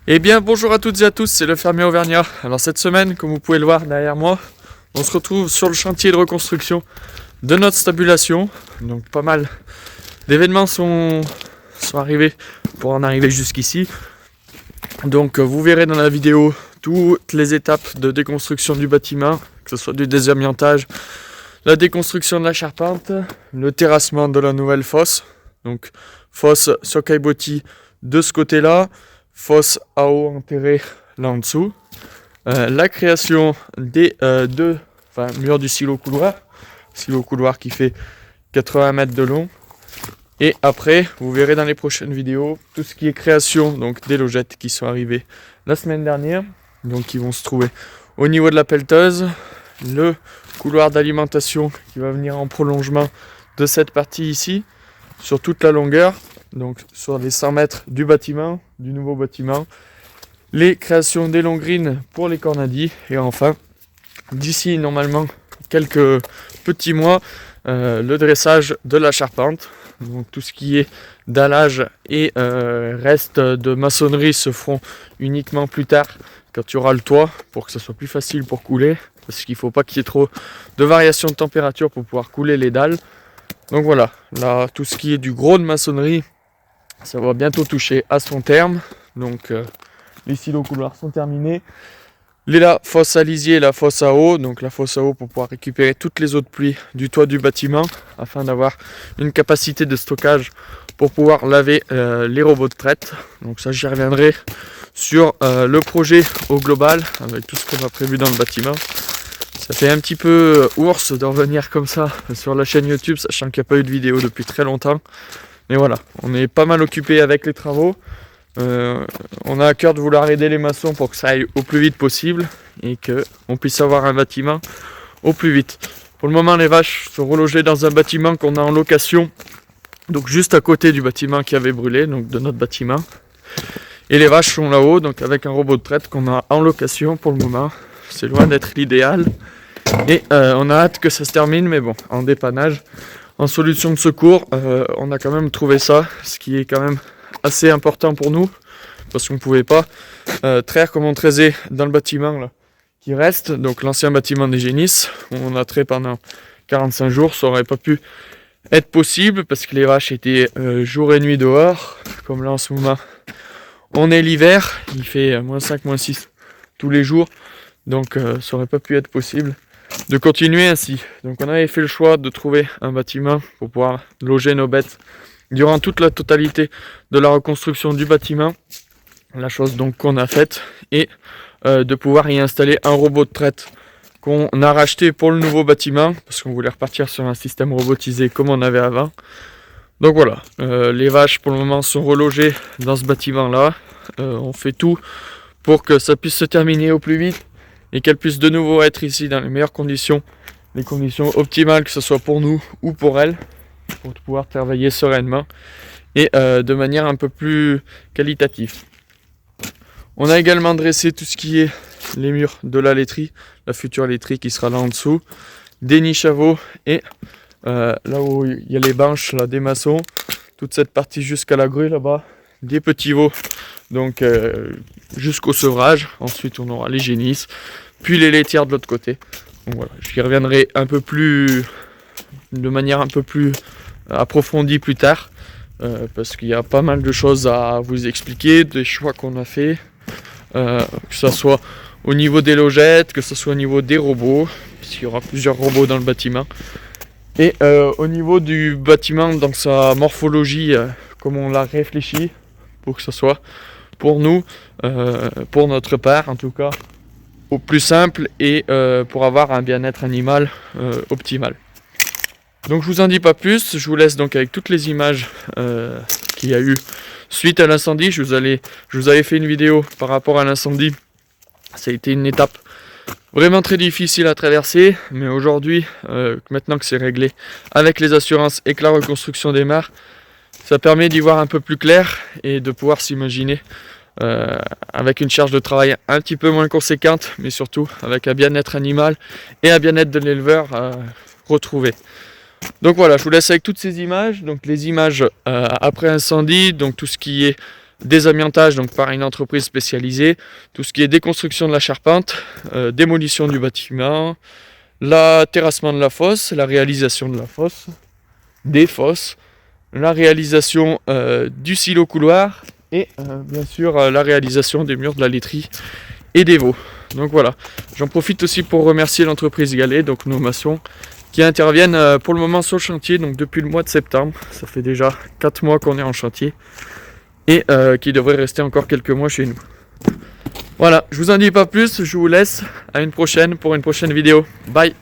Eh bien bonjour à toutes et à tous, c'est le fermier auvergnat. Alors cette semaine, comme vous pouvez le voir derrière moi, on se retrouve sur le chantier de reconstruction de notre stabulation. Donc pas mal d'événements sont arrivés pour en arriver jusqu'ici. Donc vous verrez dans la vidéo toutes les étapes de déconstruction du bâtiment, que ce soit du désamiantage, la déconstruction de la charpente, le terrassement de la nouvelle fosse. Donc fosse Sokai-Botti de ce côté-là, fosse à eau enterrée là en dessous, la création des deux murs du silo couloir qui fait 80 mètres de long, et après vous verrez dans les prochaines vidéos tout ce qui est création donc des logettes qui sont arrivées la semaine dernière, donc qui vont se trouver au niveau de la pelleteuse, le couloir d'alimentation qui va venir en prolongement de cette partie ici sur toute la longueur, donc sur les 100 mètres du bâtiment, du nouveau bâtiment, les créations des longrines pour les cornadis, et enfin, d'ici normalement quelques petits mois, le dressage de la charpente. Donc tout ce qui est dallage et reste de maçonnerie se feront uniquement plus tard, quand il y aura le toit, pour que ça soit plus facile pour couler, parce qu'il ne faut pas qu'il y ait trop de variations de température pour pouvoir couler les dalles. Donc voilà, là tout ce qui est du gros de maçonnerie, ça va bientôt toucher à son terme. Donc les silos couloirs sont terminés. La fosse à lisier et la fosse à eau. Donc la fosse à eau pour pouvoir récupérer toutes les eaux de pluie du toit du bâtiment, afin d'avoir une capacité de stockage pour pouvoir laver les robots de traite. Donc ça, j'y reviendrai sur le projet au global, avec tout ce qu'on a prévu dans le bâtiment. Ça fait un petit peu ours de revenir comme ça sur la chaîne YouTube, sachant qu'il n'y a pas eu de vidéo depuis très longtemps. Mais voilà, on est pas mal occupé avec les travaux. On a à cœur de vouloir aider les maçons pour que ça aille au plus vite possible et qu'on puisse avoir un bâtiment au plus vite. Pour le moment, les vaches sont relogées dans un bâtiment qu'on a en location, donc juste à côté du bâtiment qui avait brûlé, donc de notre bâtiment. Et les vaches sont là-haut, donc avec un robot de traite qu'on a en location pour le moment. C'est loin d'être l'idéal. Et on a hâte que ça se termine, mais bon, en dépannage, en solution de secours, on a quand même trouvé ça, ce qui est quand même assez important pour nous, parce qu'on ne pouvait pas traire comme on traisait dans le bâtiment là, qui reste, donc l'ancien bâtiment des Génisses, où on a trait pendant 45 jours, ça n'aurait pas pu être possible, parce que les vaches étaient jour et nuit dehors, comme là en ce moment. On est l'hiver, il fait -5, -6 tous les jours, donc ça n'aurait pas pu être possible de continuer ainsi. Donc on avait fait le choix de trouver un bâtiment pour pouvoir loger nos bêtes durant toute la totalité de la reconstruction du bâtiment. La chose donc qu'on a faite, et de pouvoir y installer un robot de traite qu'on a racheté pour le nouveau bâtiment, parce qu'on voulait repartir sur un système robotisé comme on avait avant. Donc voilà, les vaches pour le moment sont relogées dans ce bâtiment là. On fait tout pour que ça puisse se terminer au plus vite et qu'elles puissent de nouveau être ici dans les meilleures conditions, les conditions optimales, que ce soit pour nous ou pour elles, pour pouvoir travailler sereinement et de manière un peu plus qualitative. On a également dressé tout ce qui est les murs de la laiterie, la future laiterie qui sera là en dessous, des niches à veaux, et là où il y a les banches là, des maçons, toute cette partie jusqu'à la grue là-bas, des petits veaux, donc jusqu'au sevrage. Ensuite on aura les génisses, puis les laitières de l'autre côté. Donc voilà, j'y reviendrai un peu plus, de manière un peu plus approfondie plus tard, parce qu'il y a pas mal de choses à vous expliquer, des choix qu'on a fait, que ce soit au niveau des logettes, que ce soit au niveau des robots, puisqu'il y aura plusieurs robots dans le bâtiment, et au niveau du bâtiment dans sa morphologie, comme on l'a réfléchi, pour que ce soit pour nous, pour notre part en tout cas, au plus simple, et pour avoir un bien-être animal optimal. Donc je vous en dis pas plus, je vous laisse donc avec toutes les images qu'il y a eu suite à l'incendie. Je vous avais fait une vidéo par rapport à l'incendie. Ça a été une étape vraiment très difficile à traverser, mais aujourd'hui, maintenant que c'est réglé avec les assurances et que la reconstruction démarre, ça permet d'y voir un peu plus clair et de pouvoir s'imaginer avec une charge de travail un petit peu moins conséquente, mais surtout avec un bien-être animal et un bien-être de l'éleveur retrouvé. Donc voilà, je vous laisse avec toutes ces images, donc les images après incendie, donc tout ce qui est désamiantage donc par une entreprise spécialisée, tout ce qui est déconstruction de la charpente, démolition du bâtiment, la terrassement de la fosse, la réalisation de la fosse, des fosses, la réalisation du silo couloir et bien sûr la réalisation des murs de la laiterie et des veaux. Donc voilà, j'en profite aussi pour remercier l'entreprise Galet, donc nos maçons, qui interviennent pour le moment sur le chantier, donc depuis le mois de septembre. Ça fait déjà 4 mois qu'on est en chantier et qui devrait rester encore quelques mois chez nous. Voilà, je vous en dis pas plus, je vous laisse à une prochaine pour une prochaine vidéo. Bye.